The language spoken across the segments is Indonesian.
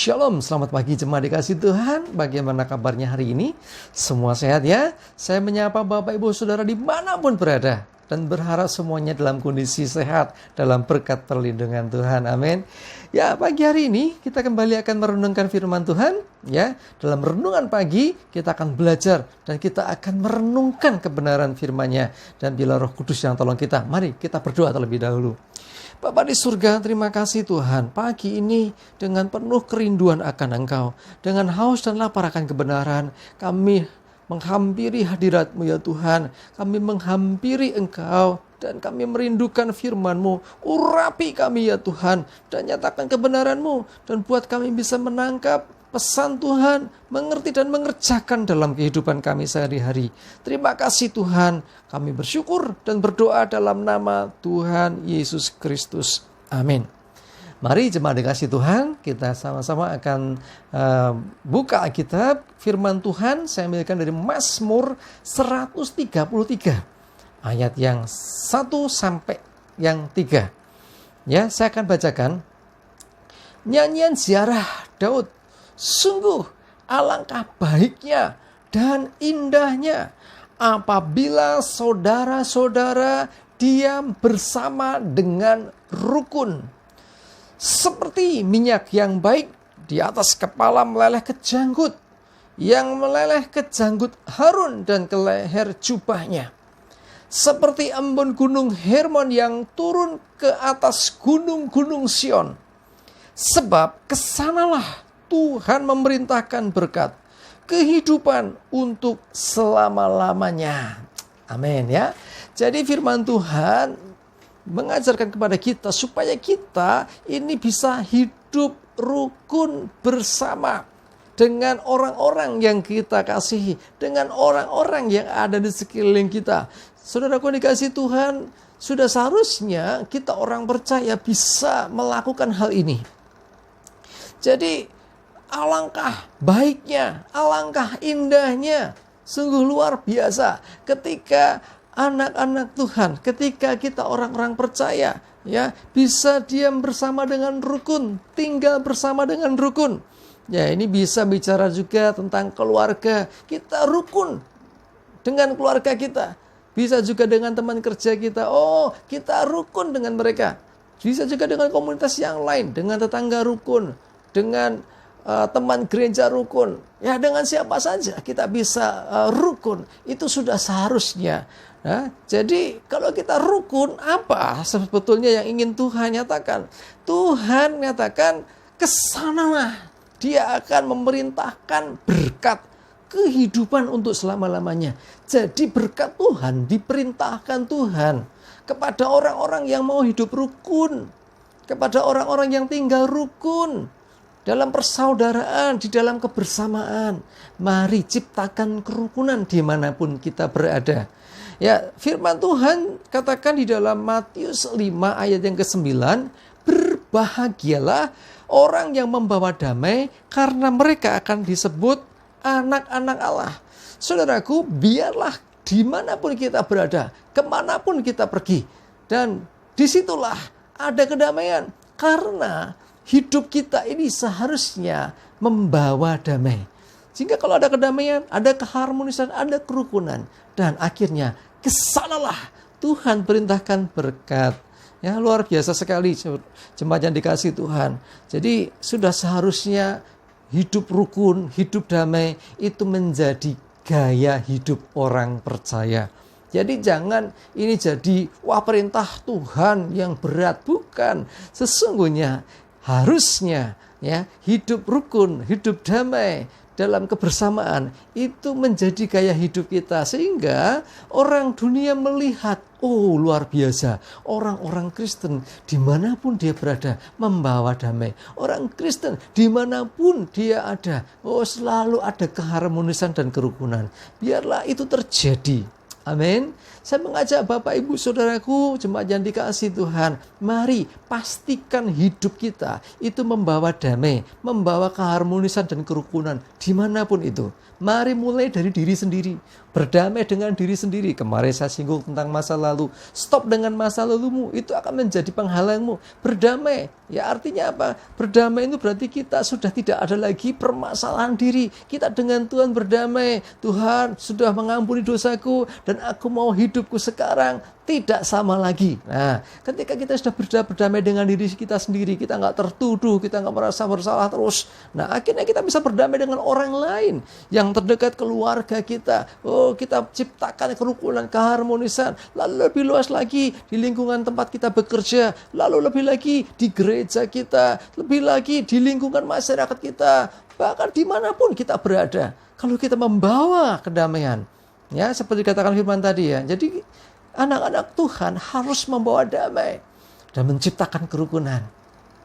Shalom, selamat pagi jemaat dikasih Tuhan. Bagaimana kabarnya hari ini? Semua sehat ya? Saya menyapa Bapak Ibu Saudara dimanapun berada dan berharap semuanya dalam kondisi sehat, dalam berkat perlindungan Tuhan. Amin. Ya, pagi hari ini kita kembali akan merenungkan firman Tuhan. Ya, dalam renungan pagi kita akan belajar dan kita akan merenungkan kebenaran firman-Nya. Dan bila Roh Kudus yang tolong kita, mari kita berdoa terlebih dahulu. Bapa di surga, terima kasih Tuhan. Pagi ini dengan penuh kerinduan akan Engkau, dengan haus dan lapar akan kebenaran, kami menghampiri hadirat-Mu ya Tuhan. Kami menghampiri Engkau dan kami merindukan firman-Mu. Urapi kami ya Tuhan dan nyatakan kebenaran-Mu dan buat kami bisa menangkap pesan Tuhan, mengerti dan mengerjakan dalam kehidupan kami sehari-hari. Terima kasih Tuhan, kami bersyukur dan berdoa dalam nama Tuhan Yesus Kristus. Amin. Mari jemaat dikasih Tuhan, kita sama-sama akan buka Alkitab, firman Tuhan. Saya ambilkan dari Mazmur 133, ayat yang 1 sampai yang 3. Ya, saya akan bacakan. Nyanyian ziarah Daud. Sungguh alangkah baiknya dan indahnya apabila saudara-saudara diam bersama dengan rukun. Seperti minyak yang baik di atas kepala meleleh ke janggut, yang meleleh ke janggut Harun dan ke leher jubahnya. Seperti embun gunung Hermon yang turun ke atas gunung-gunung Sion. Sebab kesanalah Tuhan memerintahkan berkat, kehidupan untuk selama-lamanya. Amin ya. Jadi firman Tuhan mengajarkan kepada kita supaya kita ini bisa hidup rukun bersama dengan orang-orang yang kita kasihi, dengan orang-orang yang ada di sekeliling kita. Saudaraku dikasih Tuhan, sudah seharusnya kita orang percaya bisa melakukan hal ini. Jadi alangkah baiknya, alangkah indahnya, sungguh luar biasa ketika anak-anak Tuhan, ketika kita orang-orang percaya, ya, bisa diam bersama dengan rukun, tinggal bersama dengan rukun. Ya, ini bisa bicara juga tentang keluarga. Kita rukun dengan keluarga kita. Bisa juga dengan teman kerja kita. Oh, kita rukun dengan mereka. Bisa juga dengan komunitas yang lain, dengan tetangga rukun, dengan teman gereja rukun, ya dengan siapa saja kita bisa rukun, itu sudah seharusnya. Nah, jadi kalau kita rukun, apa sebetulnya yang ingin Tuhan nyatakan? Tuhan nyatakan kesanalah Dia akan memerintahkan berkat, kehidupan untuk selama-lamanya. Jadi berkat Tuhan diperintahkan Tuhan kepada orang-orang yang mau hidup rukun, kepada orang-orang yang tinggal rukun, dalam persaudaraan, di dalam kebersamaan. Mari ciptakan kerukunan dimanapun kita berada. Ya, firman Tuhan katakan di dalam Matius 5 ayat yang ke-9, berbahagialah orang yang membawa damai, karena mereka akan disebut anak-anak Allah. Saudaraku, biarlah dimanapun kita berada, kemanapun kita pergi, dan disitulah ada kedamaian, karena hidup kita ini seharusnya membawa damai. Sehingga kalau ada kedamaian, ada keharmonisan, ada kerukunan. Dan akhirnya kesanalah Tuhan perintahkan berkat. Ya, luar biasa sekali jemaat yang dikasih Tuhan. Jadi sudah seharusnya hidup rukun, hidup damai itu menjadi gaya hidup orang percaya. Jadi jangan ini jadi perintah Tuhan yang berat. Bukan. Sesungguhnya harusnya ya hidup rukun, hidup damai dalam kebersamaan itu menjadi gaya hidup kita, sehingga orang dunia melihat, oh luar biasa, orang-orang Kristen dimanapun dia berada membawa damai. Orang Kristen dimanapun dia ada, oh selalu ada keharmonisan dan kerukunan. Biarlah itu terjadi. Amin. Saya mengajak Bapak Ibu Saudaraku, jemaat yang dikasihi Tuhan, mari pastikan hidup kita itu membawa damai, membawa keharmonisan dan kerukunan dimanapun itu. Mari mulai dari diri sendiri. Berdamai dengan diri sendiri. Kemarin saya singgung tentang masa lalu. Stop dengan masa lalumu. Itu akan menjadi penghalangmu. Berdamai. Ya artinya apa? Berdamai itu berarti kita sudah tidak ada lagi permasalahan diri. Kita dengan Tuhan berdamai. Tuhan sudah mengampuni dosaku. Dan aku mau hidupku sekarang tidak sama lagi. Nah, ketika kita sudah berdamai dengan diri kita sendiri. Kita nggak tertuduh. Kita nggak merasa bersalah terus. Nah, akhirnya kita bisa berdamai dengan orang lain. Yang terdekat keluarga kita. Kita ciptakan kerukunan, keharmonisan. Lalu lebih luas lagi di lingkungan tempat kita bekerja. Lalu lebih lagi di gereja kita. Lebih lagi di lingkungan masyarakat kita. Bahkan dimanapun kita berada. Kalau kita membawa kedamaian. Ya, seperti katakan firman tadi ya. Jadi anak-anak Tuhan harus membawa damai. Dan menciptakan kerukunan.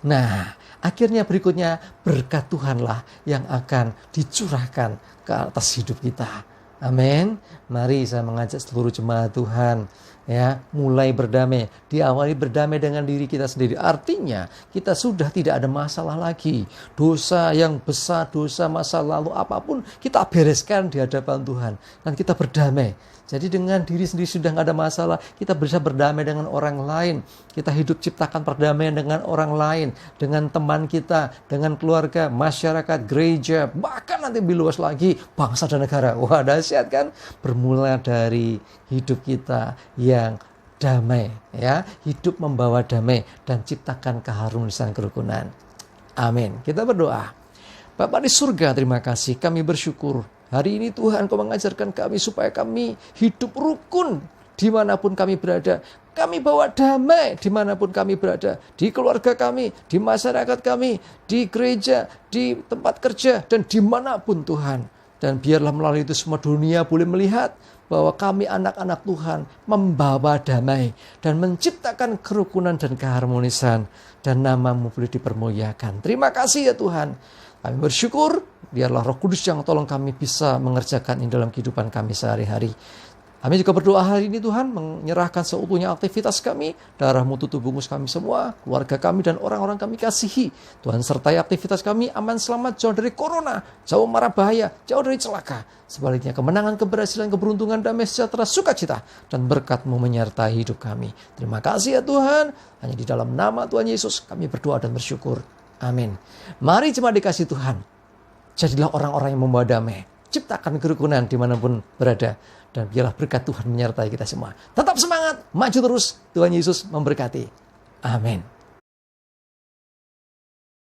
Nah, akhirnya berikutnya berkat Tuhanlah yang akan dicurahkan ke atas hidup kita. Amin. Mari saya mengajak seluruh jemaat Tuhan ya, mulai berdamai. Diawali berdamai dengan diri kita sendiri. Artinya kita sudah tidak ada masalah lagi. Dosa yang besar, dosa masa lalu apapun kita bereskan di hadapan Tuhan dan kita berdamai. Jadi dengan diri sendiri sudah nggak ada masalah, kita bisa berdamai dengan orang lain. Kita hidup ciptakan perdamaian dengan orang lain, dengan teman kita, dengan keluarga, masyarakat, gereja, bahkan nanti lebih luas lagi bangsa dan negara. Wah, dahsyat kan? Bermula dari hidup kita yang damai, ya, hidup membawa damai dan ciptakan keharmonisan kerukunan. Amin. Kita berdoa. Bapa di surga, terima kasih. Kami bersyukur. Hari ini Tuhan Kau mengajarkan kami supaya kami hidup rukun dimanapun kami berada. Kami bawa damai dimanapun kami berada. Di keluarga kami, di masyarakat kami, di gereja, di tempat kerja, dan dimanapun Tuhan. Dan biarlah melalui itu semua dunia boleh melihat bahwa kami anak-anak Tuhan membawa damai dan menciptakan kerukunan dan keharmonisan. Dan nama-Mu boleh dipermuliakan. Terima kasih ya Tuhan. Kami bersyukur, biarlah Roh Kudus yang tolong kami bisa mengerjakan ini dalam kehidupan kami sehari-hari. Kami juga berdoa hari ini Tuhan, menyerahkan seutuhnya aktivitas kami, darah-Mu tutup bungkus kami semua, keluarga kami dan orang-orang kami kasihi. Tuhan sertai aktivitas kami, aman selamat, jauh dari corona, jauh mara bahaya, jauh dari celaka. Sebaliknya kemenangan, keberhasilan, keberuntungan, damai, sejahtera, sukacita, dan berkat-Mu menyertai hidup kami. Terima kasih ya Tuhan, hanya di dalam nama Tuhan Yesus kami berdoa dan bersyukur. Amin. Mari jemaat dikasih Tuhan. Jadilah orang-orang yang membawa damai. Ciptakan kerukunan dimanapun berada. Dan biarlah berkat Tuhan menyertai kita semua. Tetap semangat, maju terus. Tuhan Yesus memberkati. Amin.